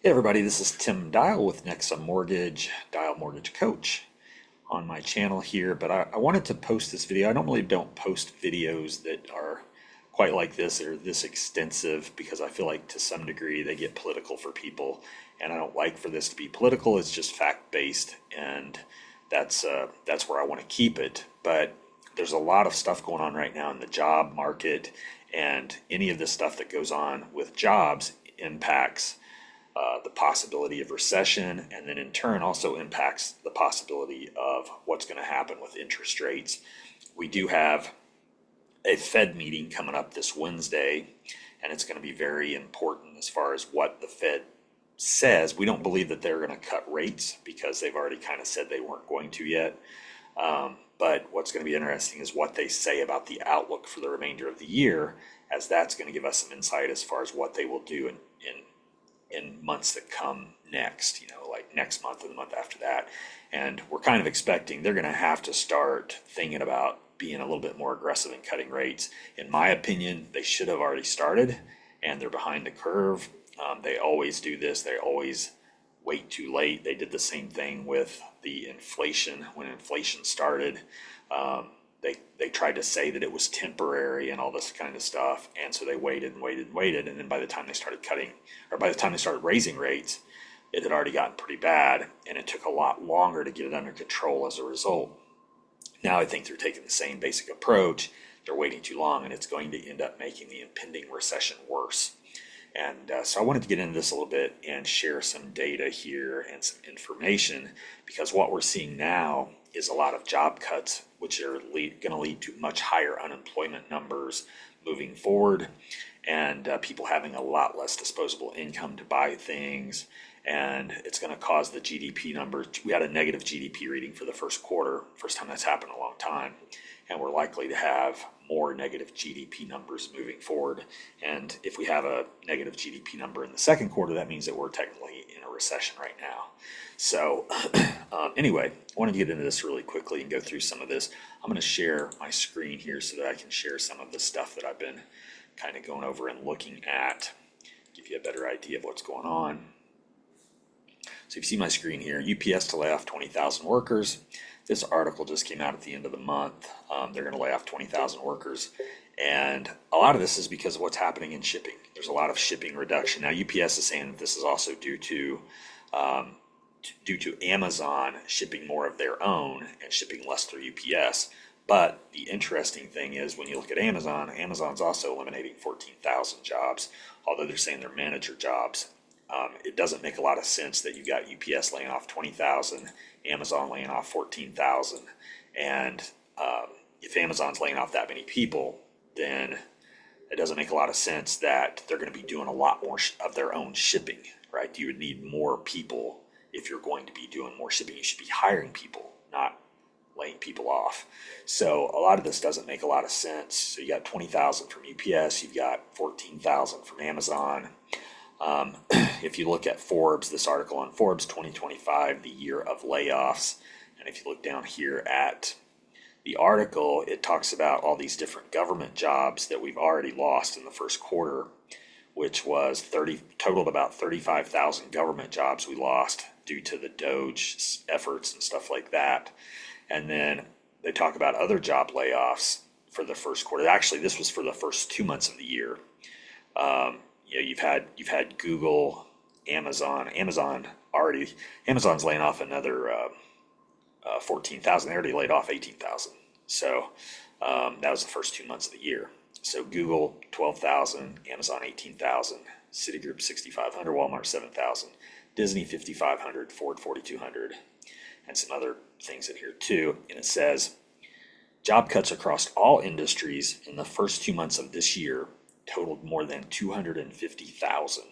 Hey everybody, this is Tim Dial with Nexa Mortgage, Dial Mortgage Coach on my channel here, but I wanted to post this video. I normally don't post videos that are quite like this or this extensive because I feel like to some degree they get political for people, and I don't like for this to be political. It's just fact-based, and that's where I want to keep it. But there's a lot of stuff going on right now in the job market, and any of the stuff that goes on with jobs impacts the possibility of recession, and then in turn also impacts the possibility of what's going to happen with interest rates. We do have a Fed meeting coming up this Wednesday, and it's going to be very important as far as what the Fed says. We don't believe that they're going to cut rates because they've already kind of said they weren't going to yet. But what's going to be interesting is what they say about the outlook for the remainder of the year, as that's going to give us some insight as far as what they will do in months that come next, like next month and the month after that. And we're kind of expecting they're going to have to start thinking about being a little bit more aggressive in cutting rates. In my opinion, they should have already started, and they're behind the curve. They always do this. They always wait too late. They did the same thing with the inflation. When inflation started, they tried to say that it was temporary and all this kind of stuff, and so they waited and waited and waited, and then by the time they started cutting, or by the time they started raising rates, it had already gotten pretty bad, and it took a lot longer to get it under control as a result. Now I think they're taking the same basic approach. They're waiting too long, and it's going to end up making the impending recession worse. And so I wanted to get into this a little bit and share some data here and some information, because what we're seeing now is a lot of job cuts, which are going to lead to much higher unemployment numbers moving forward, and people having a lot less disposable income to buy things. And it's going to cause the GDP numbers. We had a negative GDP reading for the first quarter, first time that's happened in a long time. And we're likely to have more negative GDP numbers moving forward. And if we have a negative GDP number in the second quarter, that means that we're technically in a recession right now. So anyway, I wanted to get into this really quickly and go through some of this. I'm going to share my screen here so that I can share some of the stuff that I've been kind of going over and looking at, give you a better idea of what's going on. So you see my screen here, UPS to lay off 20,000 workers. This article just came out at the end of the month. They're going to lay off 20,000 workers. And a lot of this is because of what's happening in shipping. There's a lot of shipping reduction. Now, UPS is saying that this is also due to Amazon shipping more of their own and shipping less through UPS. But the interesting thing is when you look at Amazon, Amazon's also eliminating 14,000 jobs, although they're saying they're manager jobs. It doesn't make a lot of sense that you've got UPS laying off 20,000, Amazon laying off 14,000. And if Amazon's laying off that many people, then it doesn't make a lot of sense that they're going to be doing a lot more of their own shipping, right? You would need more people if you're going to be doing more shipping. You should be hiring people, not laying people off. So a lot of this doesn't make a lot of sense. So you got 20,000 from UPS, you've got 14,000 from Amazon. If you look at Forbes, this article on Forbes 2025, the year of layoffs, and if you look down here at the article, it talks about all these different government jobs that we've already lost in the first quarter, which was totaled about 35,000 government jobs we lost due to the Doge efforts and stuff like that. And then they talk about other job layoffs for the first quarter. Actually, this was for the first 2 months of the year. You've had Google, Amazon's laying off another 14,000. They already laid off 18,000. So that was the first 2 months of the year. So Google 12,000, Amazon 18,000, Citigroup 6,500, Walmart 7,000, Disney 5,500, Ford 4,200, and some other things in here too. And it says job cuts across all industries in the first 2 months of this year totaled more than 250,000.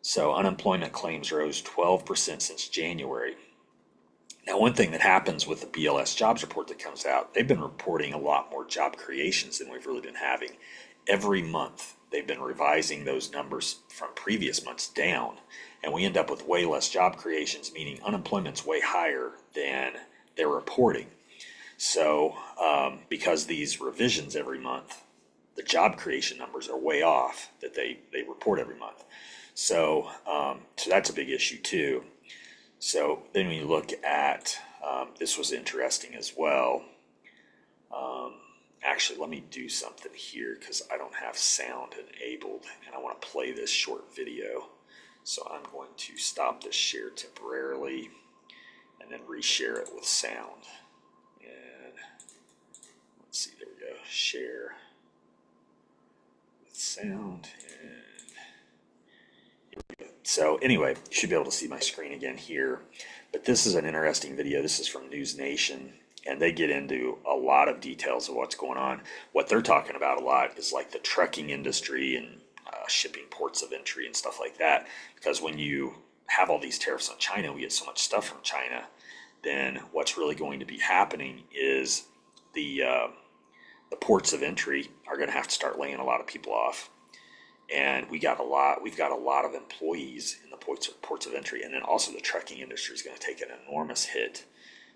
So unemployment claims rose 12% since January. Now, one thing that happens with the BLS jobs report that comes out, they've been reporting a lot more job creations than we've really been having. Every month, they've been revising those numbers from previous months down, and we end up with way less job creations, meaning unemployment's way higher than they're reporting. So because these revisions every month, the job creation numbers are way off that they report every month. So, so that's a big issue too. So then we look at, this was interesting as well. Actually, let me do something here because I don't have sound enabled and I want to play this short video. So I'm going to stop this share temporarily and then reshare it with sound. And let's see, there we go, share with sound. And here we go. So anyway, you should be able to see my screen again here. But this is an interesting video. This is from News Nation. And they get into a lot of details of what's going on. What they're talking about a lot is like the trucking industry and shipping ports of entry and stuff like that. Because when you have all these tariffs on China, we get so much stuff from China, then what's really going to be happening is the ports of entry are going to have to start laying a lot of people off. And we've got a lot of employees in the ports of entry. And then also the trucking industry is going to take an enormous hit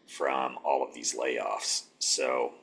from all of these layoffs. So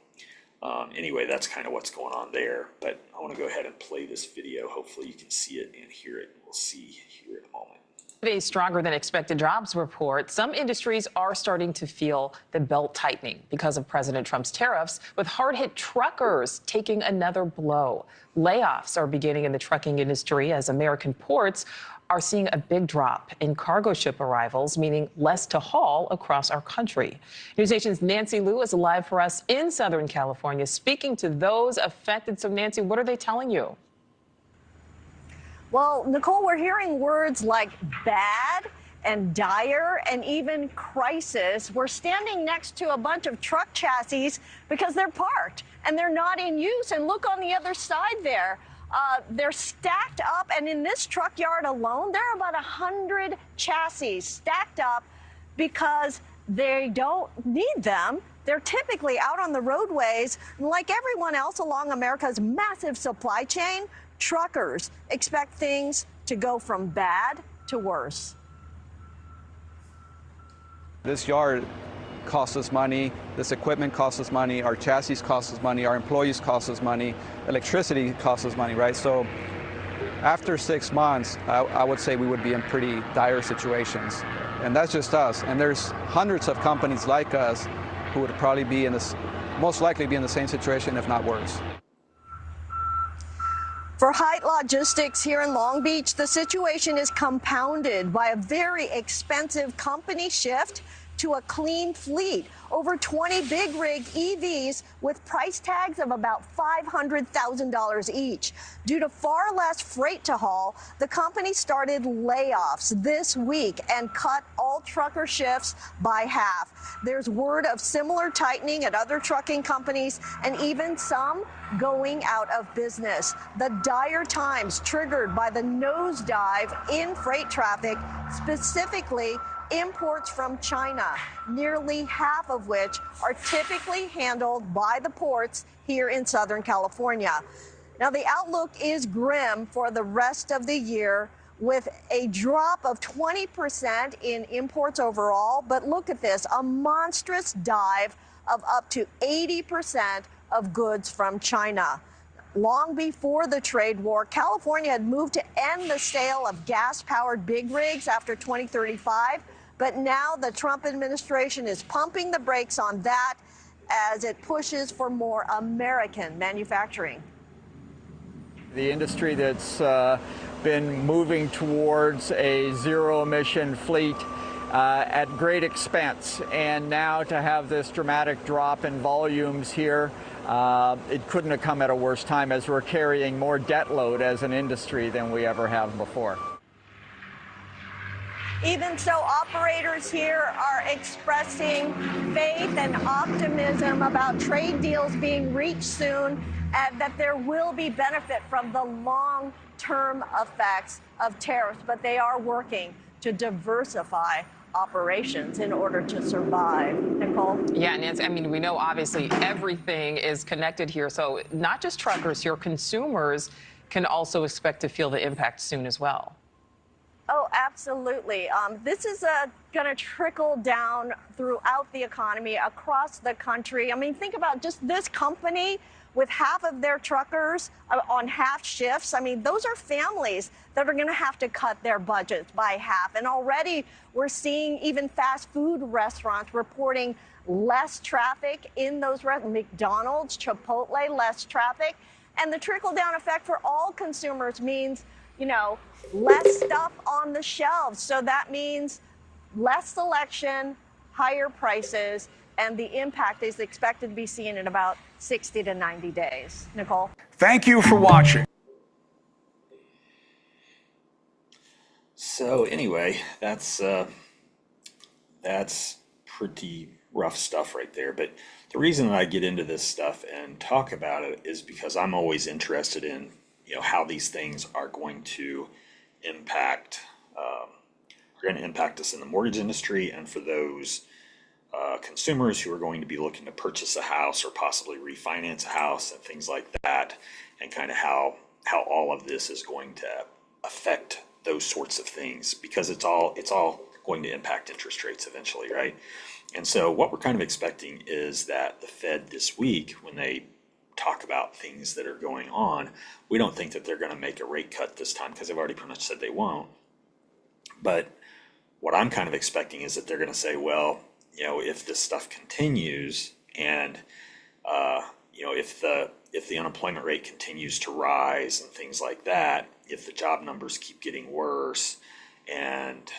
anyway, that's kind of what's going on there. But I want to go ahead and play this video. Hopefully you can see it and hear it. We'll see here in a moment. Today's stronger than expected jobs report. Some industries are starting to feel the belt tightening because of President Trump's tariffs, with hard-hit truckers taking another blow. Layoffs are beginning in the trucking industry as American ports are seeing a big drop in cargo ship arrivals, meaning less to haul across our country. News Nation's Nancy Liu is live for us in Southern California, speaking to those affected. So, Nancy, what are they telling you? Well, Nicole, we're hearing words like bad and dire and even crisis. We're standing next to a bunch of truck chassis because they're parked and they're not in use. And look on the other side there. They're stacked up, and in this truck yard alone, there are about 100 chassis stacked up because they don't need them. They're typically out on the roadways. Like everyone else along America's massive supply chain, truckers expect things to go from bad to worse. This yard costs us money, this equipment costs us money, our chassis costs us money, our employees cost us money, electricity costs us money, right? So after 6 months, I would say we would be in pretty dire situations. And that's just us. And there's hundreds of companies like us who would probably be in this, most likely be in the same situation, if not worse. For Height Logistics here in Long Beach, the situation is compounded by a very expensive company shift to a clean fleet. Over 20 big rig EVs with price tags of about $500,000 each. Due to far less freight to haul, the company started layoffs this week and cut all trucker shifts by half. There's word of similar tightening at other trucking companies and even some going out of business. The dire times triggered by the nosedive in freight traffic, specifically imports from China, nearly half of which are typically handled by the ports here in Southern California. Now, the outlook is grim for the rest of the year, with a drop of 20% in imports overall. But look at this, a monstrous dive of up to 80% of goods from China. Long before the trade war, California had moved to end the sale of gas-powered big rigs after 2035. But now the Trump administration is pumping the brakes on that as it pushes for more American manufacturing. The industry that's been moving towards a zero-emission fleet at great expense, and now to have this dramatic drop in volumes here, it couldn't have come at a worse time, as we're carrying more debt load as an industry than we ever have before. Even so, operators here are expressing faith and optimism about trade deals being reached soon, and that there will be benefit from the long-term effects of tariffs. But they are working to diversify operations in order to survive. Nicole? Yeah, Nancy, I mean, we know obviously everything is connected here. So not just truckers here, consumers can also expect to feel the impact soon as well. Oh, absolutely. This is going to trickle down throughout the economy across the country. I mean, think about just this company with half of their truckers on half shifts. I mean, those are families that are going to have to cut their budgets by half. And already we're seeing even fast food restaurants reporting less traffic in those McDonald's, Chipotle, less traffic. And the trickle-down effect for all consumers means, less stuff on the shelves. So that means less selection, higher prices, and the impact is expected to be seen in about 60 to 90 days. Nicole? Thank you for watching. So anyway, that's pretty rough stuff right there. But the reason that I get into this stuff and talk about it is because I'm always interested in how these things are going to impact us in the mortgage industry, and for those consumers who are going to be looking to purchase a house or possibly refinance a house and things like that, and kind of how all of this is going to affect those sorts of things, because it's all going to impact interest rates eventually, right? And so what we're kind of expecting is that the Fed this week, when they talk about things that are going on, we don't think that they're going to make a rate cut this time, because they've already pretty much said they won't. But what I'm kind of expecting is that they're going to say, well, if this stuff continues, and if the unemployment rate continues to rise and things like that, if the job numbers keep getting worse, and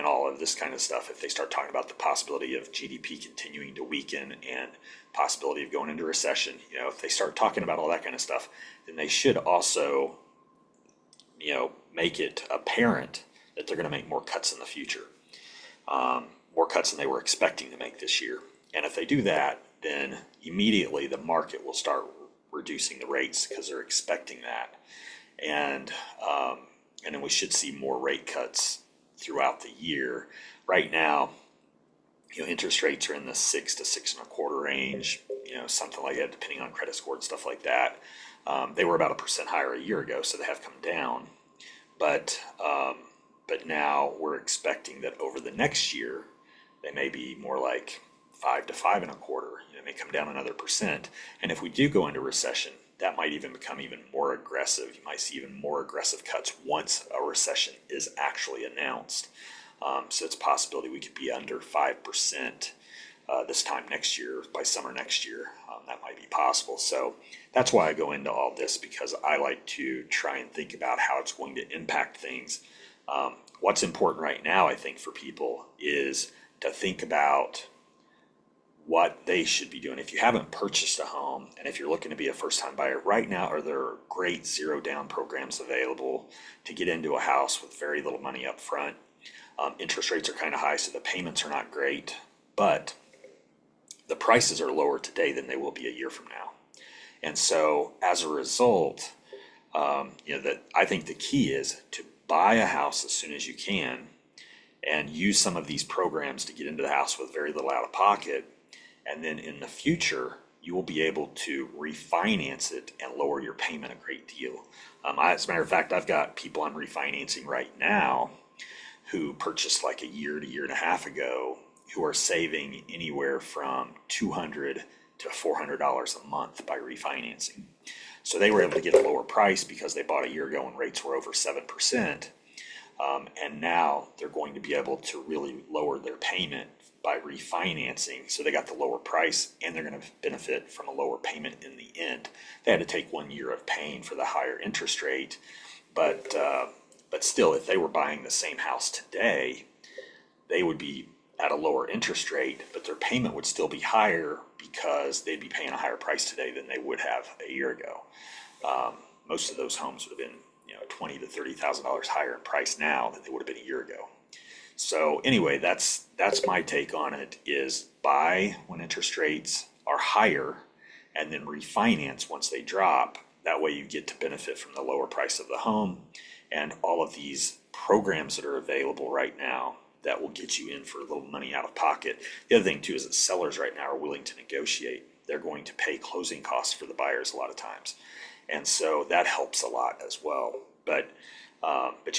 all of this kind of stuff, if they start talking about the possibility of GDP continuing to weaken and possibility of going into recession, if they start talking about all that kind of stuff, then they should also, make it apparent that they're going to make more cuts in the future, more cuts than they were expecting to make this year. And if they do that, then immediately the market will start reducing the rates because they're expecting that. And then we should see more rate cuts throughout the year. Right now, interest rates are in the 6 to 6.25 range, something like that, depending on credit score and stuff like that. They were about 1% higher a year ago, so they have come down. But now we're expecting that over the next year, they may be more like 5 to 5.25. It may come down another percent. And if we do go into recession, that might even become even more aggressive. You might see even more aggressive cuts once a recession is actually announced. So it's a possibility we could be under 5% this time next year, by summer next year. That might be possible. So that's why I go into all this, because I like to try and think about how it's going to impact things. What's important right now, I think, for people is to think about what they should be doing. If you haven't purchased a home, and if you're looking to be a first-time buyer, right now are there great zero-down programs available to get into a house with very little money up front. Interest rates are kind of high, so the payments are not great, but the prices are lower today than they will be a year from now. And so as a result, that I think the key is to buy a house as soon as you can and use some of these programs to get into the house with very little out of pocket. And then in the future, you will be able to refinance it and lower your payment a great deal. As a matter of fact, I've got people I'm refinancing right now who purchased like a year to year and a half ago, who are saving anywhere from $200 to $400 a month by refinancing. So they were able to get a lower price because they bought a year ago when rates were over 7%. And now they're going to be able to really lower their payment by refinancing. So they got the lower price, and they're going to benefit from a lower payment in the end. They had to take 1 year of paying for the higher interest rate, but still, if they were buying the same house today, they would be at a lower interest rate, but their payment would still be higher because they'd be paying a higher price today than they would have a year ago. Most of those homes would have been $20,000 to $30,000 higher in price now than they would have been a year ago. So anyway, that's my take on it, is buy when interest rates are higher and then refinance once they drop. That way you get to benefit from the lower price of the home and all of these programs that are available right now that will get you in for a little money out of pocket. The other thing too is that sellers right now are willing to negotiate. They're going to pay closing costs for the buyers a lot of times. And so that helps a lot as well. But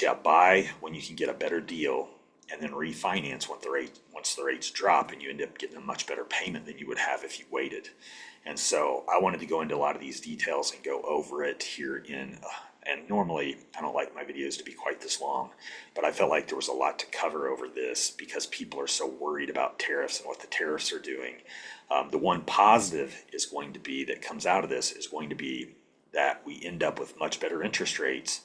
yeah, buy when you can get a better deal and then refinance once the rates drop, and you end up getting a much better payment than you would have if you waited. And so I wanted to go into a lot of these details and go over it here and normally I don't like my videos to be quite this long, but I felt like there was a lot to cover over this because people are so worried about tariffs and what the tariffs are doing. The one positive is going to be that comes out of this is going to be that we end up with much better interest rates,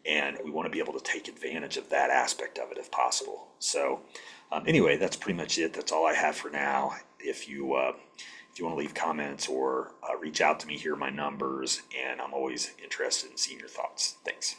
and we want to be able to take advantage of that aspect of it if possible. So anyway, that's pretty much it. That's all I have for now. If you want to leave comments or reach out to me, here are my numbers, and I'm always interested in seeing your thoughts. Thanks.